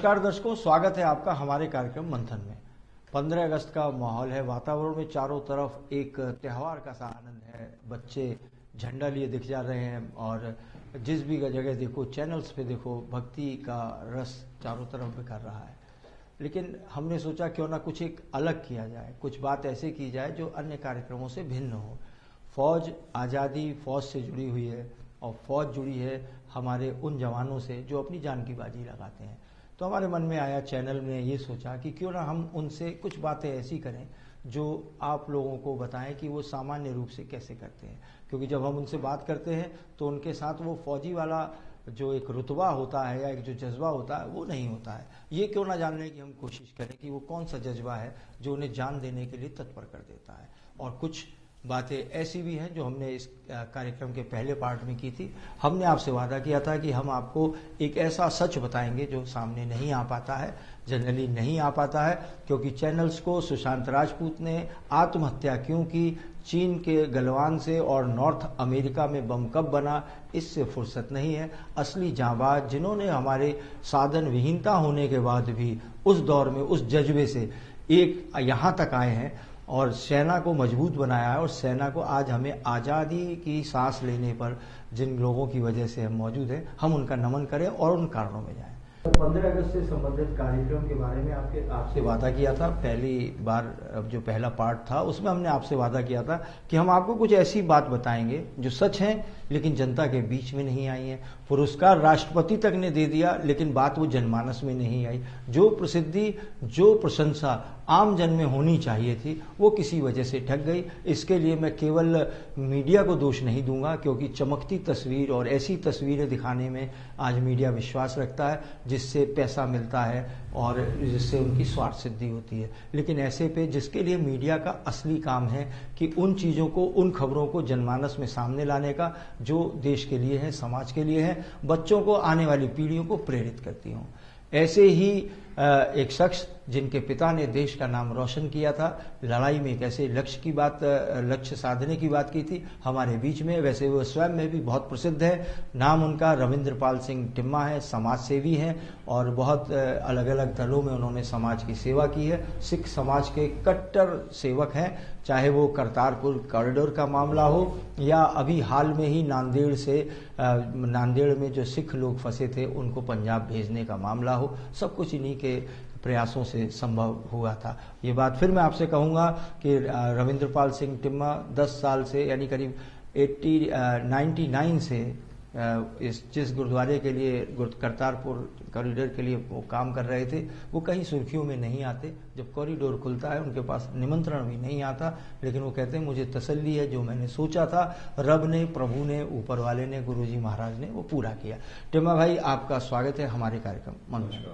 नमस्कार दर्शकों, स्वागत है आपका हमारे कार्यक्रम मंथन में। 15 अगस्त का माहौल है, वातावरण में चारों तरफ एक त्यौहार का सा आनंद है। बच्चे झंडा लिए दिख जा रहे हैं और जिस भी जगह देखो, चैनल्स पे देखो, भक्ति का रस चारों तरफ बिखर रहा है। लेकिन हमने सोचा क्यों ना कुछ एक अलग किया जाए, कुछ बात ऐसे की जाए जो अन्य कार्यक्रमों से भिन्न हो। फौज, आज़ादी फौज से जुड़ी हुई है और फौज जुड़ी है हमारे उन जवानों से जो अपनी जान की बाजी लगाते हैं। तो हमारे मन में आया, चैनल में ये सोचा कि क्यों ना हम उनसे कुछ बातें ऐसी करें जो आप लोगों को बताएं कि वो सामान्य रूप से कैसे करते हैं। क्योंकि जब हम उनसे बात करते हैं तो उनके साथ वो फौजी वाला जो एक रुतबा होता है या एक जो जज्बा होता है वो नहीं होता है। ये क्यों ना जानने की हम कोशिश करें कि वो कौन सा जज्बा है जो उन्हें जान देने के लिए तत्पर कर देता है। और कुछ बातें ऐसी भी हैं जो हमने इस कार्यक्रम के पहले पार्ट में की थी। हमने आपसे वादा किया था कि हम आपको एक ऐसा सच बताएंगे जो सामने नहीं आ पाता है, जनरली नहीं आ पाता है। क्योंकि चैनल्स को सुशांत राजपूत ने आत्महत्या क्यों की, चीन के गलवान से और नॉर्थ अमेरिका में बम कब बना, इससे फुर्सत नहीं है। असली जांबाज जिन्होंने हमारे साधन विहीनता होने के बाद भी उस दौर में उस जज्बे से एक यहाँ तक आए हैं और सेना को मजबूत बनाया है। और सेना को आज हमें आज़ादी की सांस लेने पर जिन लोगों की वजह से हम मौजूद हैं, हम उनका नमन करें और उन कारणों में जाएं। 15 अगस्त से संबंधित कार्यक्रम के बारे में आपसे वादा किया था। पहली बार जो पहला पार्ट था उसमें हमने आपसे वादा किया था कि हम आपको कुछ ऐसी बात बताएंगे जो सच है लेकिन जनता के बीच में नहीं आई है। पुरस्कार राष्ट्रपति तक ने दे दिया लेकिन बात वो जनमानस में नहीं आई। जो प्रसिद्धि, जो प्रशंसा आम जन में होनी चाहिए थी वो किसी वजह से ठग गई। इसके लिए मैं केवल मीडिया को दोष नहीं दूंगा, क्योंकि चमकती तस्वीर और ऐसी तस्वीरें दिखाने में आज मीडिया विश्वास रखता है जिससे पैसा मिलता है और जिससे उनकी स्वार्थ सिद्धि होती है। लेकिन ऐसे पे जिसके लिए मीडिया का असली काम है कि उन चीज़ों को, उन खबरों को जनमानस में सामने लाने का जो देश के लिए है, समाज के लिए है, बच्चों को, आने वाली पीढ़ियों को प्रेरित करती हूँ। ऐसे ही एक शख्स जिनके पिता ने देश का नाम रोशन किया था, लड़ाई में एक ऐसे लक्ष्य साधने की बात की थी हमारे बीच में। वैसे वो स्वयं में भी बहुत प्रसिद्ध है। नाम उनका रविंद्रपाल सिंह टिम्मा है। समाज सेवी हैं और बहुत अलग अलग दलों में उन्होंने समाज की सेवा की है। सिख समाज के कट्टर सेवक हैं, चाहे वो करतारपुर कॉरिडोर का मामला हो या अभी हाल में ही नांदेड़ में जो सिख लोग फंसे थे उनको पंजाब भेजने का मामला हो। सब कुछ इन्हीं के प्रयासों से संभव हुआ था। ये बात फिर मैं आपसे कहूँगा कि रविंद्रपाल सिंह टिम्मा 10 साल से, यानी करीब 99 से जिस गुरुद्वारे के लिए, करतारपुर कॉरिडोर के लिए वो काम कर रहे थे, वो कहीं सुर्खियों में नहीं आते। जब कॉरिडोर खुलता है उनके पास निमंत्रण भी नहीं आता, लेकिन वो कहते हैं मुझे तसल्ली है, जो मैंने सोचा था रब ने, प्रभु ने, ऊपर वाले ने, गुरुजी महाराज ने वो पूरा किया। टिम्मा भाई, आपका स्वागत है हमारे कार्यक्रम मन में।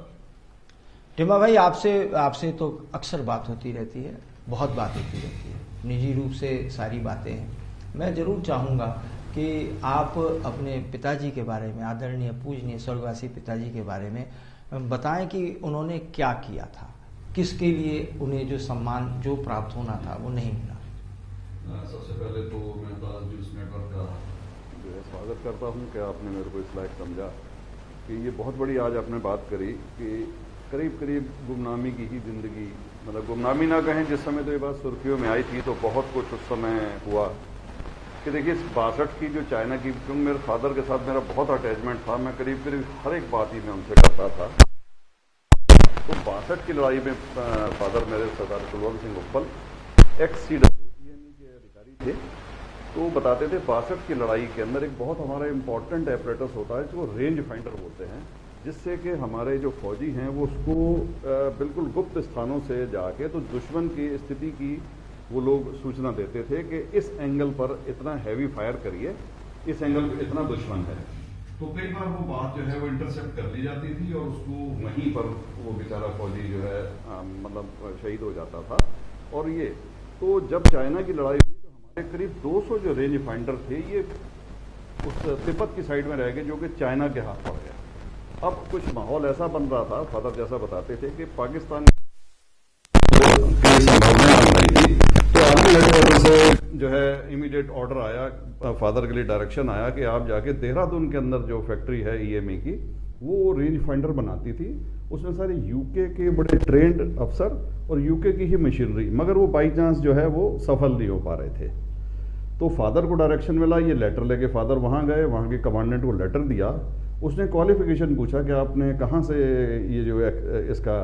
टिम्मा भाई, आपसे तो अक्सर बात होती रहती है, बहुत बात होती रहती है, निजी रूप से सारी बातें हैं। मैं जरूर चाहूँगा कि आप अपने पिताजी के बारे में, आदरणीय पूजनीय स्वर्गवासी पिताजी के बारे में बताएं कि उन्होंने क्या किया था, किसके लिए उन्हें जो सम्मान जो प्राप्त होना था वो नहीं मिला। सबसे पहले तो मैं ताज न्यूज़ नेटवर्क का जो है स्वागत करता हूं कि आपने मेरे को इस लायक समझा कि ये बहुत बड़ी आज आपने बात करी कि करीब करीब गुमनामी की ही जिंदगी, मतलब गुमनामी ना कहें, जिस समय तो ये बात सुर्खियों में आई थी तो बहुत कुछ उस समय हुआ कि देखिए 62 की जो चाइना की, क्योंकि मेरे फादर के साथ मेरा बहुत अटैचमेंट था, मैं करीब करीब हर एक बात ही मैं उनसे करता था। तो 62 की लड़ाई में फादर मेरे सरदार कुलवंत सिंह उप्पल XCW के अधिकारी थे, तो बताते थे 62 की लड़ाई के अंदर एक बहुत हमारा इंपॉर्टेंट एपरेटस होता है जो रेंज फाइंडर बोलते हैं, जिससे कि हमारे जो फौजी हैं वो उसको बिल्कुल गुप्त स्थानों से जाके तो दुश्मन की स्थिति की वो लोग सूचना देते थे कि इस एंगल पर इतना हैवी फायर करिए, इस एंगल पर इतना दुश्मन है। तो कई बार वो बात जो है वो इंटरसेप्ट कर ली जाती थी और उसको वहीं पर वो बेचारा फौजी जो है मतलब शहीद हो जाता था। और ये तो जब चाइना की लड़ाई हुई तो हमारे करीब 200 जो रेंज फाइंडर थे ये उस तिब्बत की साइड में रह गए, जो कि चाइना के हाथ पड़ गया। अब कुछ माहौल ऐसा बन रहा था, फादर जैसा बताते थे कि पाकिस्तान से जो है इमीडिएट ऑर्डर आया, फादर के लिए डायरेक्शन आया कि आप जाके देहरादून के अंदर जो फैक्ट्री है EME की वो रेंज फाइंडर बनाती थी। उसमें सारे यूके के बड़े ट्रेंड अफसर और यूके की ही मशीनरी, मगर वो बाई चांस जो है वो सफल नहीं हो पा रहे थे। तो फादर को डायरेक्शन मिला, ये लेटर लेके फादर वहाँ गए, वहाँ के कमांडेंट को लेटर दिया। उसने क्वालिफिकेशन पूछा कि आपने कहाँ से ये जो इसका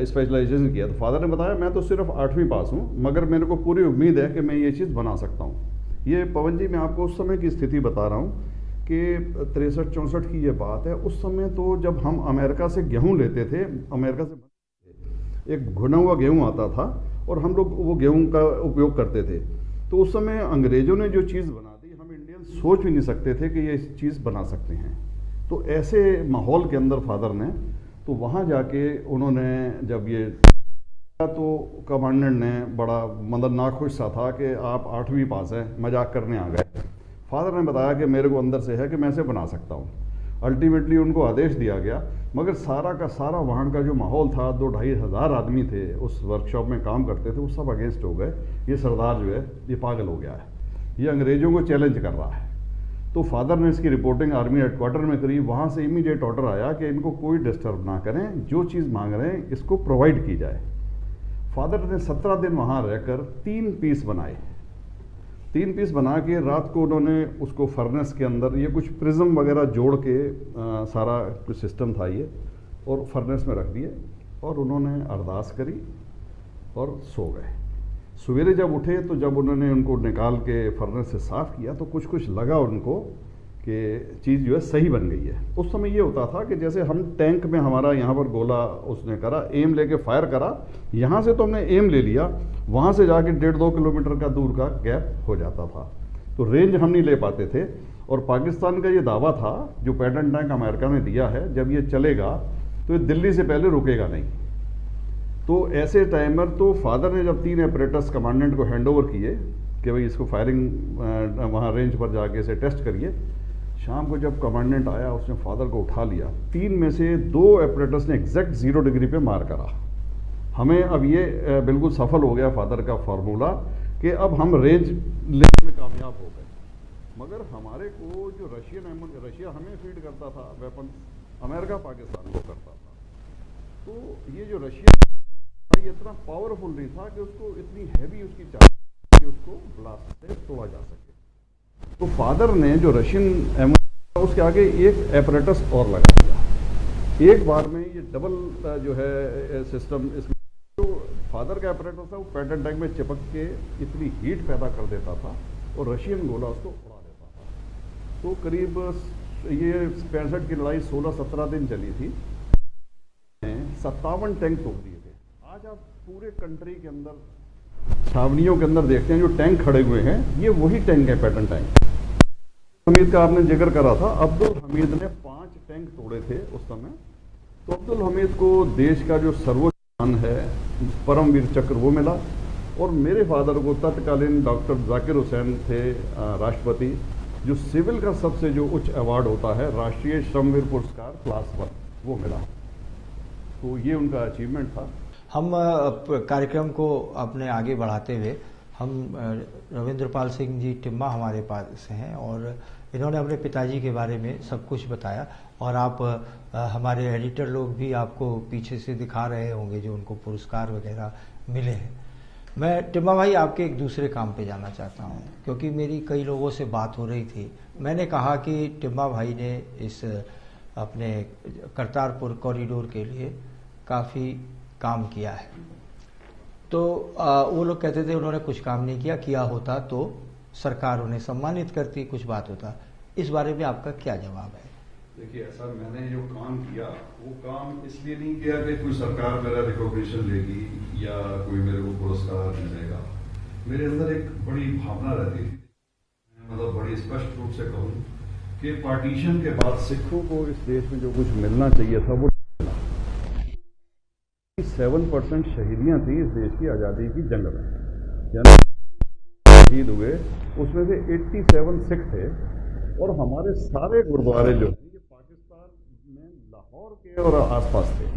स्पेशलाइजेशन किया। तो फादर ने बताया मैं तो सिर्फ 8वीं पास हूँ, मगर मेरे को पूरी उम्मीद है कि मैं ये चीज़ बना सकता हूँ। ये पवन जी मैं आपको उस समय की स्थिति बता रहा हूँ कि 63-64 की ये बात है। उस समय तो जब हम अमेरिका से गेहूँ लेते थे, अमेरिका से एक भुना हुआ गेहूँ आता था और हम लोग वो गेहूँ का उपयोग करते थे। तो उस समय अंग्रेज़ों ने जो चीज़ बना दी, हम इंडियन सोच भी नहीं सकते थे कि ये चीज़ बना सकते हैं। तो ऐसे माहौल के अंदर फादर ने, तो वहाँ जाके उन्होंने जब ये, तो कमांडेंट ने बड़ा मतलब नाखुश सा था कि आप 8वीं पास हैं, मजाक करने आ गए। फादर ने बताया कि मेरे को अंदर से है कि मैं इसे बना सकता हूँ। अल्टीमेटली उनको आदेश दिया गया, मगर सारा का सारा वहाँ का जो माहौल था, 2-2.5 हज़ार आदमी थे उस वर्कशॉप में काम करते थे, वो सब अगेंस्ट हो गए। ये सरदार जो है ये पागल हो गया है, ये अंग्रेज़ों को चैलेंज कर रहा है। तो फादर ने इसकी रिपोर्टिंग आर्मी हेडक्वार्टर में करी। वहाँ से इमीडिएट ऑर्डर आया कि इनको कोई डिस्टर्ब ना करें, जो चीज़ मांग रहे हैं इसको प्रोवाइड की जाए। फादर ने 17 दिन वहाँ रहकर 3 पीस बनाए। 3 पीस बना के रात को उन्होंने उसको फर्नेस के अंदर, ये कुछ प्रिज्म वगैरह जोड़ के सारा कुछ सिस्टम था ये, और फर्नेस में रख दिए और उन्होंने अरदास करी और सो गए। सवेरे जब उठे तो जब उन्होंने उनको निकाल के फर्नेस से साफ़ किया तो कुछ कुछ लगा उनको कि चीज़ जो है सही बन गई है। उस समय ये होता था कि जैसे हम टैंक में, हमारा यहाँ पर गोला उसने करा, एम लेके फायर करा, यहाँ से तो हमने एम ले लिया, वहाँ से जाके 1.5-2 किलोमीटर का दूर का गैप हो जाता था। तो रेंज हम नहीं ले पाते थे। और पाकिस्तान का ये दावा था जो पैटर्न टैंक अमेरिका ने दिया है, जब ये चलेगा तो ये दिल्ली से पहले रुकेगा नहीं। तो ऐसे टाइमर, तो फादर ने जब 3 ऑपरेटर्स कमांडेंट को हैंड ओवर किए कि भाई इसको फायरिंग वहाँ रेंज पर जाके इसे टेस्ट करिए। शाम को जब कमांडेंट आया उसने फादर को उठा लिया। 3 में से 2 ऑपरेटर्स ने एग्जैक्ट 0 डिग्री पे मार करा। हमें अब ये बिल्कुल सफल हो गया फादर का फार्मूला कि अब हम रेंज लेने में कामयाब हो गए। मगर हमारे को जो रशिया हमें फीड करता था वेपन, अमेरिका पाकिस्तान को करता था। तो ये जो रशिया ये इतना पावरफुल नहीं था कि उसको इतनी हैवी उसकी चार्ज कि उसको ब्लास्ट से तोड़ा जा सके। तो फादर ने जो रशियन उसके आगे एक एपरेटस और लगा दिया। एक बार में ये डबल जो है सिस्टम, इसमें जो फादर का एपरेटस था वो पैटर्न टैंक में चिपक के इतनी हीट पैदा कर देता था और रशियन गोला उसको उड़ा देता था। तो करीब ये 65 की लड़ाई 16-17 दिन चली थी। 57 टैंक तोड़ दिए थे। आज आप पूरे कंट्री के अंदर छावनियों के अंदर देखते हैं जो टैंक खड़े हुए हैं, ये वही टैंक है, पैटर्न टैंक। हमीद का आपने जिक्र करा था, अब्दुल हमीद ने 5 टैंक तोड़े थे उस समय। तो अब्दुल हमीद को देश का जो सर्वोच्च सम्मान है परमवीर चक्र वो मिला। और मेरे फादर को तत्कालीन डॉक्टर जाकिर हुसैन थे राष्ट्रपति, जो सिविल का सबसे जो उच्च अवार्ड होता है राष्ट्रीय श्रमवीर पुरस्कार क्लास 1, वो मिला। तो ये उनका अचीवमेंट था। हम कार्यक्रम को अपने आगे बढ़ाते हुए हम रविंद्रपाल सिंह जी टिम्मा हमारे पास हैं और इन्होंने अपने पिताजी के बारे में सब कुछ बताया। और आप हमारे एडिटर लोग भी आपको पीछे से दिखा रहे होंगे जो उनको पुरस्कार वगैरह मिले हैं। मैं टिम्मा भाई आपके एक दूसरे काम पे जाना चाहता हूँ, क्योंकि मेरी कई लोगों से बात हो रही थी। मैंने कहा कि टिम्मा भाई ने इस अपने करतारपुर कॉरिडोर के लिए काफ़ी काम किया है। तो वो लोग कहते थे उन्होंने कुछ काम नहीं किया, किया होता तो सरकार उन्हें सम्मानित करती, कुछ बात होता। इस बारे में आपका क्या जवाब है? देखिए, सर मैंने जो काम किया वो काम इसलिए नहीं किया कि कोई सरकार मेरा रिकॉग्निशन लेगी या कोई मेरे को पुरस्कार मिलेगा। मेरे अंदर एक बड़ी भावना रहती थी, मतलब बड़ी स्पष्ट रूप से कहूँ कि पार्टीशन के बाद सिखों को इस देश में जो कुछ मिलना चाहिए था वो 7% शहीदियां थी इस देश की आज़ादी की जंग में, यानी शहीद हुए उसमें से 87 सिख थे। और हमारे सारे गुरुद्वारे जो हैं ये पाकिस्तान में लाहौर के और आसपास थे।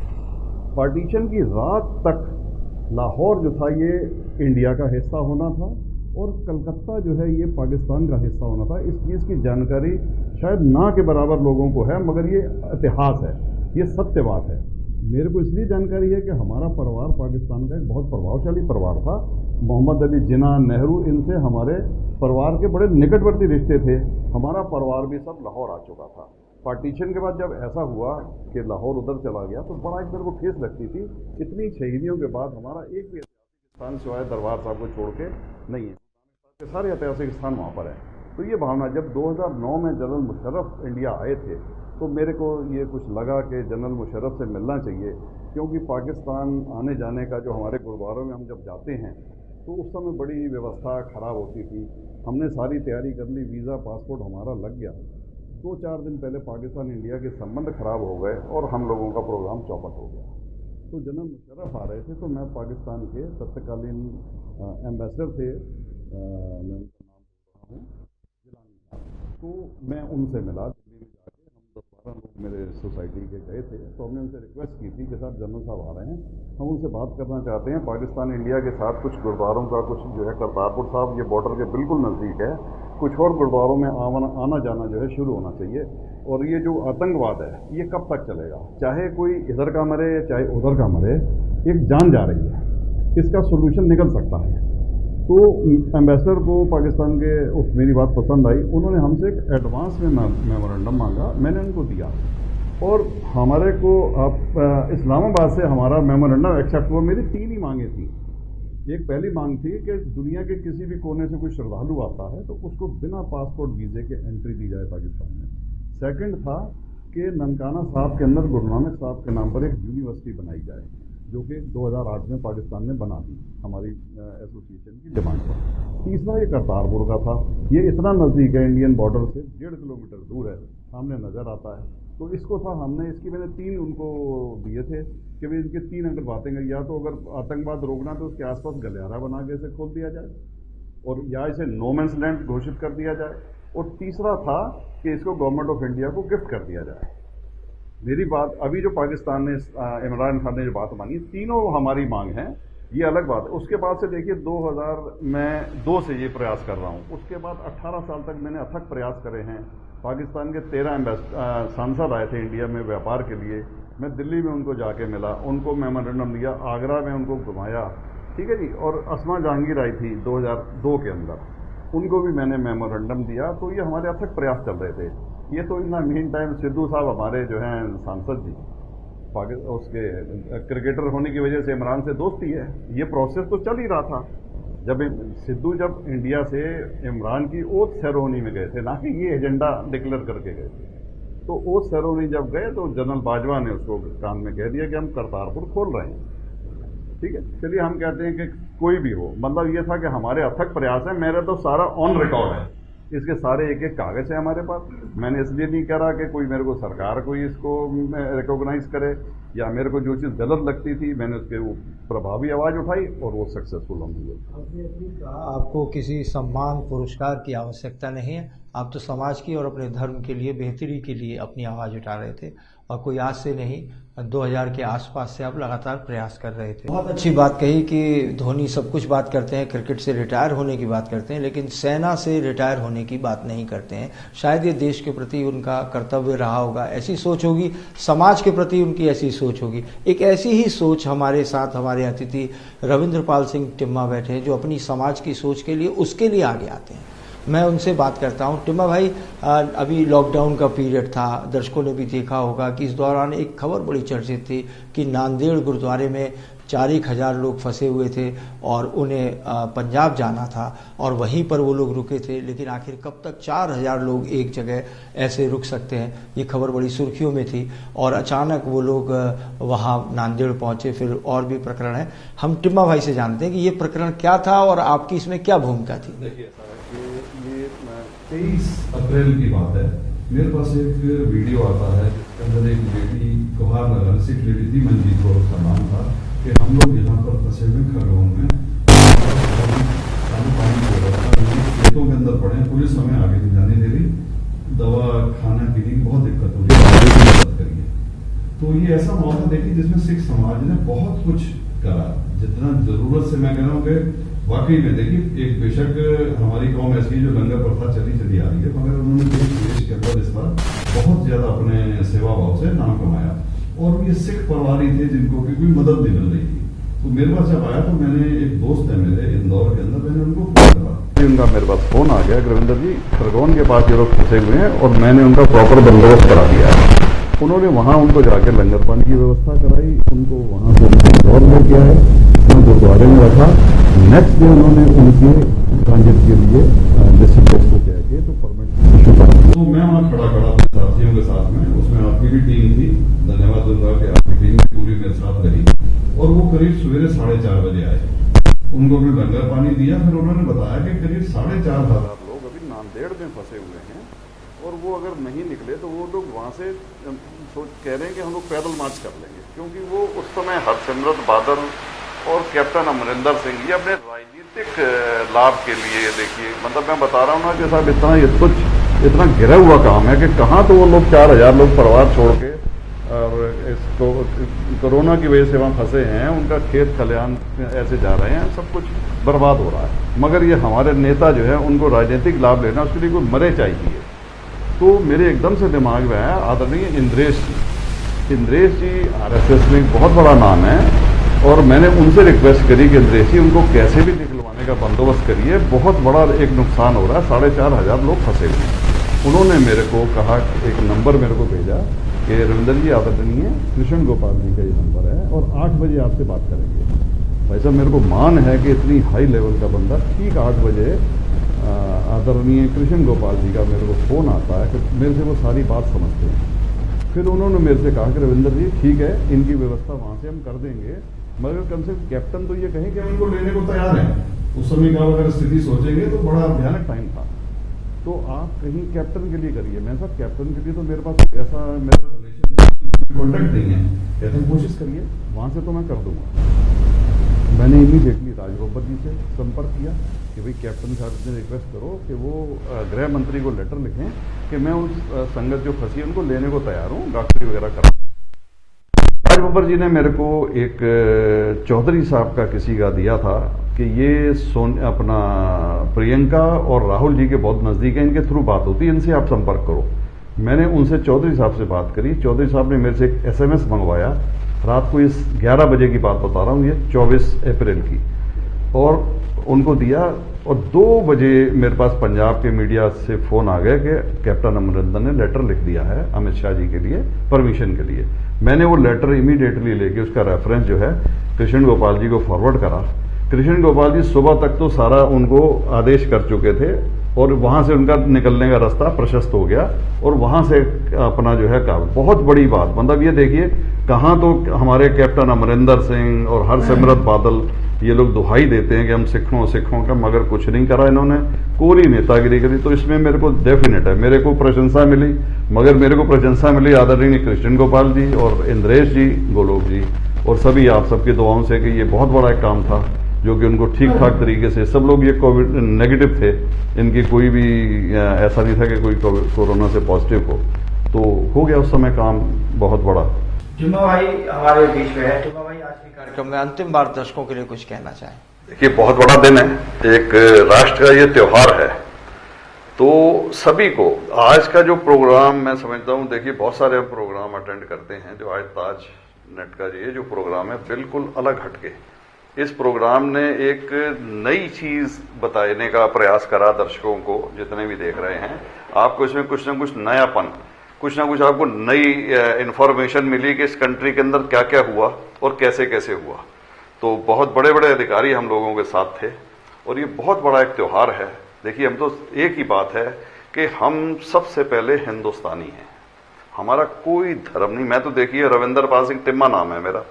पार्टीशन की रात तक लाहौर जो था ये इंडिया का हिस्सा होना था और कलकत्ता जो है ये पाकिस्तान का हिस्सा होना था। इस चीज़ की जानकारी शायद ना के बराबर लोगों को है, मगर ये इतिहास है, ये सत्य बात है। मेरे को इसलिए जानकारी है कि हमारा परिवार पाकिस्तान का एक बहुत प्रभावशाली परिवार था। मोहम्मद अली जिन्ना, नेहरू, इनसे हमारे परिवार के बड़े निकटवर्ती रिश्ते थे। हमारा परिवार भी सब लाहौर आ चुका था। पार्टीशन के बाद जब ऐसा हुआ कि लाहौर उधर चला गया तो बड़ा एक मेरे को ठेस लगती थी। इतनी शहीदियों के बाद हमारा एक भी ऐतिहासिक स्थान सिवाय दरबार साहब को छोड़ के नहीं है, के सारे ऐतिहासिक स्थान वहाँ पर है। तो ये भावना, जब 2009 में जनरल मुशर्रफ इंडिया आए थे तो मेरे को ये कुछ लगा कि जनरल मुशर्रफ से मिलना चाहिए, क्योंकि पाकिस्तान आने जाने का जो हमारे गुरुद्वारों में हम जब जाते हैं तो उस समय बड़ी व्यवस्था ख़राब होती थी। हमने सारी तैयारी कर ली, वीज़ा पासपोर्ट हमारा लग गया। 2-4 दिन पहले पाकिस्तान इंडिया के संबंध खराब हो गए और हम लोगों का प्रोग्राम चौपट हो गया। तो जनरल मुशर्रफ आ रहे थे तो मैं पाकिस्तान के तत्कालीन एम्बेसडर थे, मैं उनका नाम बोल रहा हूँ, जिलानी साहब। तो मैं उनसे मिला दिल्ली में जाके, हम 10-12 लोग मेरे सोसाइटी के गए थे। तो हमने उनसे रिक्वेस्ट की थी कि साहब जनरल साहब आ रहे हैं, हम उनसे बात करना चाहते हैं। पाकिस्तान इंडिया के साथ कुछ गुरुद्वारों का कुछ जो है, करतारपुर साहब ये बॉर्डर के बिल्कुल नज़दीक है, कुछ और गुरुद्वारों में आना जाना जो है शुरू होना चाहिए। और ये जो आतंकवाद है ये कब तक चलेगा? चाहे कोई इधर का मरे चाहे उधर का मरे, एक जान जा रही है, इसका सोल्यूशन निकल सकता है। तो एम्बेसडर को पाकिस्तान के मेरी बात पसंद आई, उन्होंने हमसे एक एडवांस में मेमोरेंडम मांगा, मैंने उनको दिया। और हमारे को इस्लामाबाद से हमारा मेमोरेंडम एक्सेप्ट हुआ। मेरी 3 ही मांगे थी। एक पहली मांग थी कि दुनिया के किसी भी कोने से कोई श्रद्धालु आता है तो उसको बिना पासपोर्ट वीज़े के एंट्री दी जाए पाकिस्तान में। सेकंड था कि ननकाना साहब के अंदर गुरु नानक साहब के नाम पर एक यूनिवर्सिटी बनाई जाए, जो कि 2008 में पाकिस्तान ने बना दी हमारी एसोसिएशन की डिमांड पर। तीसरा ये करतारपुर का था, ये इतना नज़दीक है इंडियन बॉर्डर से, 1.5 किलोमीटर दूर है, सामने नज़र आता है। तो इसको था, हमने इसकी मैंने 3 उनको दिए थे कि भाई इनके 3 अगर बातें करें, या तो अगर आतंकवाद रोकना तो उसके आसपास गलियारा बना के इसे खोल दिया जाए, और या इसे नो मैंस लैंड घोषित कर दिया जाए, और तीसरा था कि इसको गवर्नमेंट ऑफ इंडिया को गिफ्ट कर दिया जाए। मेरी बात अभी जो पाकिस्तान ने इमरान खान ने जो बात मानी, तीनों हमारी मांग है, ये अलग बात है। उसके बाद से देखिए 2002 से ये प्रयास कर रहा हूँ, उसके बाद 18 साल तक मैंने अथक प्रयास करे हैं। पाकिस्तान के 13 सांसद आए थे इंडिया में व्यापार के लिए, मैं दिल्ली में उनको जाके मिला, उनको मेमोरेंडम दिया, आगरा में उनको घुमाया, ठीक है जी। और अस्मा जहांगीर आई थी 2002 के अंदर, उनको भी मैंने मेमोरेंडम दिया। तो ये हमारे अथक प्रयास चल रहे थे। ये तो in the mean time Sidhu साहब हमारे जो हैं सांसद जी, उसके क्रिकेटर होने की वजह से इमरान से दोस्ती है, ये प्रोसेस तो चल ही रहा था। जब जब इंडिया से इमरान की ओथ सेरेमनी में गए थे, ना कि ये एजेंडा डिक्लेयर करके गए थे, तो ओथ सेरेमनी जब गए तो जनरल बाजवा ने उसको कान में कह दिया कि हम करतारपुर खोल रहे हैं, ठीक है। चलिए हम कहते हैं कि कोई भी हो, मतलब ये था कि हमारे अथक प्रयास है। मेरा तो सारा ऑन रिकॉर्ड है, इसके सारे एक एक कागज है हमारे पास। मैंने इसलिए नहीं कह रहा कि कोई मेरे को सरकार कोई इसको रिकॉग्नाइज करे, या मेरे को जो चीज़ गलत लगती थी मैंने उसके प्रभावी आवाज़ उठाई और वो सक्सेसफुल हम हुए। आपको किसी सम्मान पुरस्कार की आवश्यकता नहीं है, आप तो समाज की और अपने धर्म के लिए बेहतरी के लिए अपनी आवाज़ उठा रहे थे, और कोई आज से नहीं 2000 के आसपास से आप लगातार प्रयास कर रहे थे। बहुत अच्छी बात कही कि धोनी सब कुछ बात करते हैं, क्रिकेट से रिटायर होने की बात करते हैं, लेकिन सेना से रिटायर होने की बात नहीं करते हैं। शायद ये देश के प्रति उनका कर्तव्य रहा होगा, ऐसी सोच होगी, समाज के प्रति उनकी ऐसी सोच होगी। एक ऐसी ही सोच हमारे साथ हमारे अतिथि रविंद्रपाल सिंह टिम्मा बैठे हैं, जो अपनी समाज की सोच के लिए उसके लिए आगे आते हैं। मैं उनसे बात करता हूं। टिम्मा भाई, अभी लॉकडाउन का पीरियड था, दर्शकों ने भी देखा होगा कि इस दौरान एक खबर बड़ी चर्चित थी कि नांदेड़ गुरुद्वारे में 4,000 लोग फंसे हुए थे और उन्हें पंजाब जाना था और वहीं पर वो लोग रुके थे। लेकिन आखिर कब तक 4,000 लोग एक जगह ऐसे रुक सकते हैं, ये खबर बड़ी सुर्खियों में थी। और अचानक वो लोग वहाँ नांदेड़ पहुँचे। फिर और भी प्रकरण है, हम टिम्मा भाई से जानते हैं कि ये प्रकरण क्या था और आपकी इसमें क्या भूमिका थी। देखिए, ये 23 अप्रैल की बात है, मेरे पास एक वीडियो आता है जिसके अंदर एक लेडी गुहार लगाने से लेडी थी, मंजीत कौर उसका नाम था, कि हम लोग यहाँ पर फंसे हुए खरगोन में पानी की व्यवस्था खेतों के अंदर पड़े, पुलिस हमें आगे नहीं जाने दे रही, दवा खाना पीने की बहुत दिक्कत हो रही है, मदद करिए। तो ये ऐसा मौका देखिए जिसमें सिख समाज ने बहुत कुछ करा, जितना जरूरत से मैं कह रहा हूँ कि वाकई में देखिए, एक बेशक हमारी कौम ऐसी जो लंगर प्रथा चली आ रही है, मगर उन्होंने देश के अंदर इस बार बहुत ज्यादा अपने सेवा भाव से नाम कमाया। और ये सिख परिवार ही थे जिनको की कोई मदद नहीं मिल रही थी। तो मेरे पास जब आया तो मैंने, एक दोस्त है मेरे इंदौर के अंदर, मैंने उनको फोन करा। उनका मेरे पास फोन आ गया, रविंदर जी खरगोन के पास ये लोग फंसे हुए हैं और मैंने उनका प्रॉपर बंदोबस्त करा दिया है। उन्होंने वहां उनको जाकर लंगर पानी की व्यवस्था कराई, उनको वहां से इंदौर लेके आए, गुरुद्वारे में रखा। नेक्स्ट डे उन्होंने उनके ट्रांजिट के लिए डिस्ट्रिक्ट कोर्ट को कह के तो परमिट इशू करा। तो मैं वहां खड़ा अपने साथियों के साथ में, उसमें आपकी भी टीम थी, धन्यवाद दूंगा कि आपकी टीम भी पूरी मेरे साथ रही। और वो करीब सवेरे 4:30 बजे आए, उनको भी लंगर पानी दिया। फिर उन्होंने बताया कि करीब 4,500 लोग अभी नांदेड़ में फंसे हुए हैं और वो अगर नहीं निकले तो वो लोग वहां से कह रहे हैं कि हम लोग पैदल मार्च कर लेंगे, क्योंकि वो उस समय हरसिमरत बादल और कैप्टन अमरिंदर सिंह ये अपने राजनीतिक लाभ के लिए, देखिए मतलब मैं बता रहा हूँ ना कि साहब इतना गिरा हुआ काम है कि कहाँ तो वो लोग 4,000 लोग परिवार छोड़ के और इसको कोरोना की वजह से वहाँ फंसे हैं, उनका खेत खलिहान ऐसे जा रहे हैं, सब कुछ बर्बाद हो रहा है। मगर ये हमारे नेता जो है उनको राजनीतिक लाभ लेना, उसके लिए कोई मरे चाहिए। तो मेरे एकदम से दिमाग में आया आदरणीय इंद्रेश जी RSS में बहुत बड़ा नाम है, और मैंने उनसे रिक्वेस्ट करी कि इंद्रेश जी उनको कैसे भी निकलवाने का बंदोबस्त करिए, बहुत बड़ा एक नुकसान हो रहा है, 4,500 लोग फंसे हुए हैं। उन्होंने मेरे को कहा, एक नंबर मेरे को भेजा कि रविंदर जी आदरणीय कृष्ण गोपाल जी का ये नंबर है और 8 बजे आपसे बात करेंगे। भाई साहब मेरे को मान है कि इतनी हाई लेवल का बंदा ठीक 8 बजे आदरणीय कृष्ण गोपाल जी का मेरे को फोन आता है कि मेरे से वो सारी बात समझते हैं। फिर उन्होंने मेरे से कहा कि रविंदर जी ठीक है, इनकी व्यवस्था वहां से हम कर देंगे, मगर कम से कम कैप्टन तो ये कहें कि हम इनको लेने को तैयार हैं। उस समय का अगर स्थिति सोचेंगे तो बड़ा भयानक टाइम था, तो आप कहीं कैप्टन के लिए करिए। मैं साहब कैप्टन के लिए तो मेरे पास ऐसा मेरा रिलेशन कॉन्टेक्ट नहीं है, कहते कोशिश करिए, वहां से तो मैं कर दूंगा। मैंने इमीडिएटली राज बब्बर जी से संपर्क किया कि भाई कैप्टन साहब से रिक्वेस्ट करो कि वो गृह मंत्री को लेटर लिखें कि मैं उस संगत जो फंसी है उनको लेने को तैयार हूँ, डॉक्टरी वगैरह करा। राज बब्बर जी ने मेरे को एक चौधरी साहब का किसी का दिया था कि ये अपना प्रियंका और राहुल जी के बहुत नजदीक है, इनके थ्रू बात होती है, इनसे आप संपर्क करो। मैंने उनसे चौधरी साहब से बात करी, चौधरी साहब ने मेरे से एक SMS मंगवाया, रात को इस 11 बजे की बात बता रहा हूँ, ये 24 अप्रैल की, और उनको दिया। और 2 बजे मेरे पास पंजाब के मीडिया से फोन आ गया कि कैप्टन अमरिंदर ने लेटर लिख दिया है अमित शाह जी के लिए परमिशन के लिए। मैंने वो लेटर इमीडिएटली लेके उसका रेफरेंस जो है कृष्ण गोपाल जी को फॉरवर्ड करा। कृष्ण गोपाल जी सुबह तक तो सारा उनको आदेश कर चुके थे और वहां से उनका निकलने का रास्ता प्रशस्त हो गया और वहां से अपना जो है काम, बहुत बड़ी बात, मतलब ये देखिए कहां तो हमारे कैप्टन अमरिंदर सिंह और हरसिमरत बादल ये लोग दुहाई देते हैं कि हम सिखों का, मगर कुछ नहीं करा इन्होंने, कोरी नेतागिरी करी। तो इसमें मेरे को डेफिनेट है, मेरे को प्रशंसा मिली, मगर मेरे को प्रशंसा मिली आदरणीय कृष्ण गोपाल जी और इंद्रेश जी, गोलोक जी और सभी आप सबकी दुआओं से कि ये बहुत बड़ा एक काम था जो कि उनको ठीक ठाक तरीके से, सब लोग ये कोविड नेगेटिव थे, इनकी कोई भी ऐसा नहीं था कि कोई कोरोना से पॉजिटिव हो, तो हो गया उस समय काम बहुत बड़ा। टिम्मा भाई हमारे बीच में है। टिम्मा भाई आज के कार्यक्रम में अंतिम बार दर्शकों के लिए कुछ कहना चाहें? देखिए बहुत बड़ा दिन है, एक राष्ट्र का ये त्योहार है, तो सभी को आज का जो प्रोग्राम मैं समझता हूं, देखिए बहुत सारे हम प्रोग्राम अटेंड करते हैं, जो आज ताज नेट का ये जो प्रोग्राम है बिल्कुल अलग हटके, इस प्रोग्राम ने एक नई चीज बताने का प्रयास करा दर्शकों को, जितने भी देख रहे हैं, आपको इसमें कुछ ना कुछ नयापन, कुछ ना कुछ आपको नई इंफॉर्मेशन मिली कि इस कंट्री के अंदर क्या क्या हुआ और कैसे कैसे हुआ। तो बहुत बड़े बड़े अधिकारी हम लोगों के साथ थे और ये बहुत बड़ा एक त्योहार है। देखिए हम तो एक ही बात है कि हम सबसे पहले हिंदुस्तानी हैं, हमारा कोई धर्म नहीं। मैं तो देखिए रविंदर पाल सिंह टिम्मा नाम है मेरा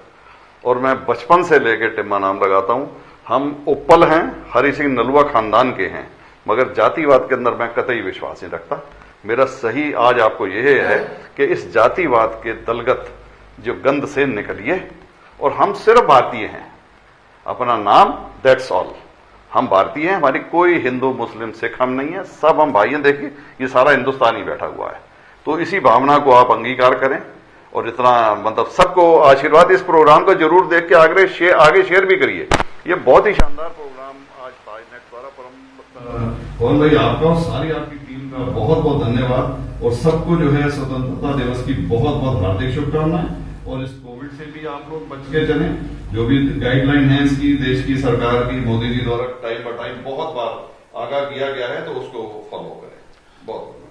और मैं बचपन से लेकर टिम्मा नाम लगाता हूं। हम उप्पल हैं, हरि सिंह नलुआ खानदान के हैं, मगर जातिवाद के अंदर मैं कतई विश्वास नहीं रखता। मेरा सही आज आपको यह है कि इस जातिवाद के दलगत जो गंध से निकलिए और हम सिर्फ भारतीय हैं, अपना नाम दैट्स ऑल, हम भारतीय हैं, हमारी कोई हिंदू मुस्लिम सिख हम नहीं है, सब हम भाई हैं। देखिए ये सारा हिंदुस्तानी बैठा हुआ है, तो इसी भावना को आप अंगीकार करें और इतना मतलब सबको आशीर्वाद। इस प्रोग्राम को जरूर देख के आगे शेयर भी करिए, ये बहुत ही शानदार प्रोग्राम आज दोबारा परम कौन भाई आपका और सारी आपकी टीम का बहुत बहुत धन्यवाद और सबको जो है स्वतंत्रता दिवस की बहुत बहुत हार्दिक शुभकामनाएं। और इस कोविड से भी आप लोग बच के चलें, जो भी गाइडलाइन है इसकी देश की सरकार की, मोदी जी द्वारा टाइम बाय टाइम बहुत बार आगाह किया गया है, तो उसको फॉलो करें। बहुत